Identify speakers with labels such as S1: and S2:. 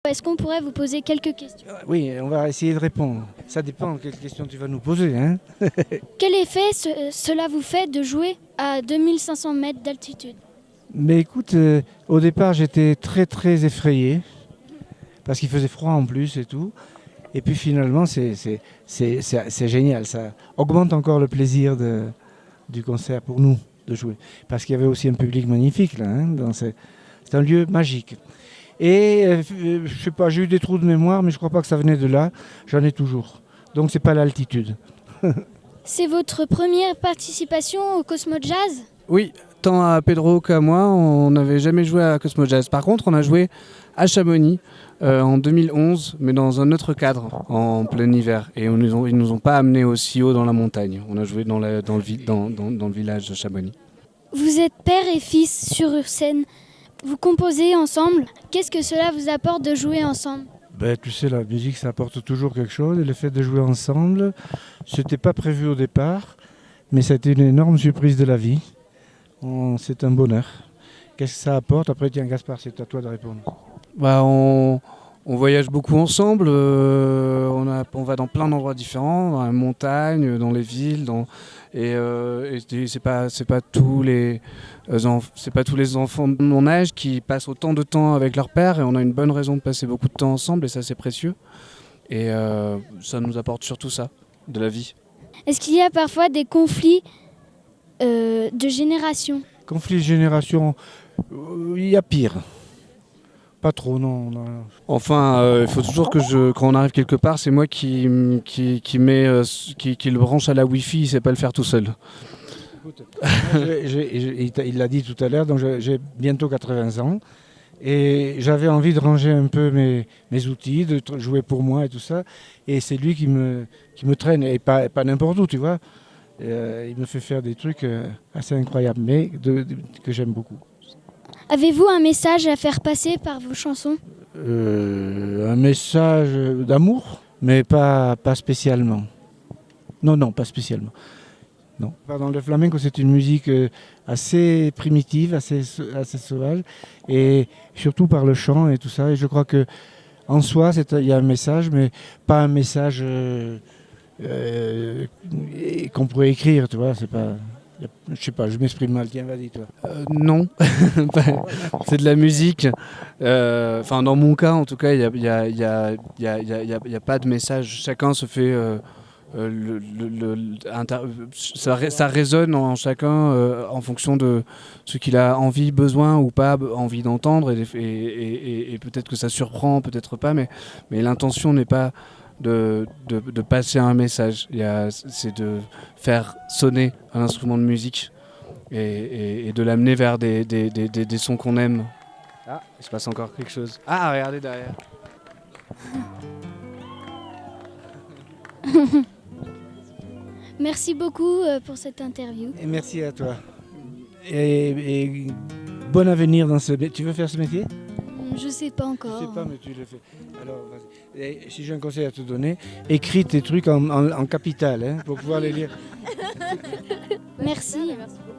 S1: est-ce qu'on pourrait vous poser quelques questions?
S2: Oui, on va essayer de répondre. Ça dépend de quelles questions tu vas nous poser, hein.
S1: Quel effet cela vous fait de jouer à 2500 mètres d'altitude?
S2: Mais écoute, au départ, j'étais très très effrayé, parce qu'il faisait froid en plus et tout. Et puis finalement, c'est génial. Ça augmente encore le plaisir du concert pour nous de jouer. Parce qu'il y avait aussi un public magnifique là, hein, c'est un lieu magique. Et je sais pas, j'ai eu des trous de mémoire, mais je crois pas que ça venait de là. J'en ai toujours. Donc c'est pas l'altitude.
S1: C'est votre première participation au Cosmo Jazz?
S3: Oui, tant à Pedro qu'à moi, on n'avait jamais joué à Cosmo Jazz. Par contre, on a joué à Chamonix en 2011, mais dans un autre cadre, en plein hiver. Et ils nous ont pas amenés aussi haut dans la montagne. On a joué dans le village de Chamonix.
S1: Vous êtes père et fils sur scène. Vous composez ensemble. Qu'est-ce que cela vous apporte de jouer ensemble?
S2: Ben, tu sais, la musique, ça apporte toujours quelque chose. Et le fait de jouer ensemble, c'était pas prévu au départ, mais ça a été une énorme surprise de la vie. C'est un bonheur. Qu'est-ce que ça apporte? Après, tiens, Gaspard, c'est à toi de répondre.
S3: Bah, on voyage beaucoup ensemble, on va dans plein d'endroits différents, dans la montagne, dans les villes, et c'est pas tous les enfants de mon âge qui passent autant de temps avec leur père, et on a une bonne raison de passer beaucoup de temps ensemble, et ça c'est précieux. Et ça nous apporte surtout ça, de la vie.
S1: Est-ce qu'il y a parfois des conflits de génération?
S2: Conflit de génération, il y a pire. Pas trop, non.
S3: Enfin, il faut toujours que quand on arrive quelque part, c'est moi qui le branche à la Wi-Fi, il sait pas le faire tout seul.
S2: Écoute, il l'a dit tout à l'heure, donc j'ai bientôt 80 ans. Et j'avais envie de ranger un peu mes outils, de jouer pour moi et tout ça. Et c'est lui qui me traîne, et pas n'importe où, tu vois. Il me fait faire des trucs assez incroyables, mais que j'aime beaucoup.
S1: Avez-vous un message à faire passer par vos chansons?
S2: Un message d'amour, mais pas spécialement. Non, pas spécialement. Non. Pardon, le flamenco, c'est une musique assez primitive, assez sauvage, et surtout par le chant et tout ça. Et je crois que en soi, il y a un message, mais pas un message qu'on pourrait écrire, tu vois. C'est pas. Je sais pas, je m'exprime mal. Tiens, vas-y, toi.
S3: Non, c'est de la musique. Enfin, dans mon cas, en tout cas, il y a pas de message. Chacun se fait. Ça résonne en chacun en fonction de ce qu'il a envie, besoin ou pas envie d'entendre, et peut-être que ça surprend, peut-être pas, mais l'intention n'est pas de passer un message. C'est de faire sonner un instrument de musique et de l'amener vers des sons qu'on aime. Ah, il se passe encore quelque chose. Ah, regardez derrière.
S1: Merci beaucoup pour cette interview.
S2: Et merci à toi. Et bon avenir dans ce métier. Tu veux faire ce métier?
S1: Je sais pas encore.
S2: Je sais pas, mais tu le fais. Alors, vas-y. Et si j'ai un conseil à te donner, écris tes trucs en capital, hein, pour pouvoir les lire.
S1: Merci.
S2: Merci beaucoup.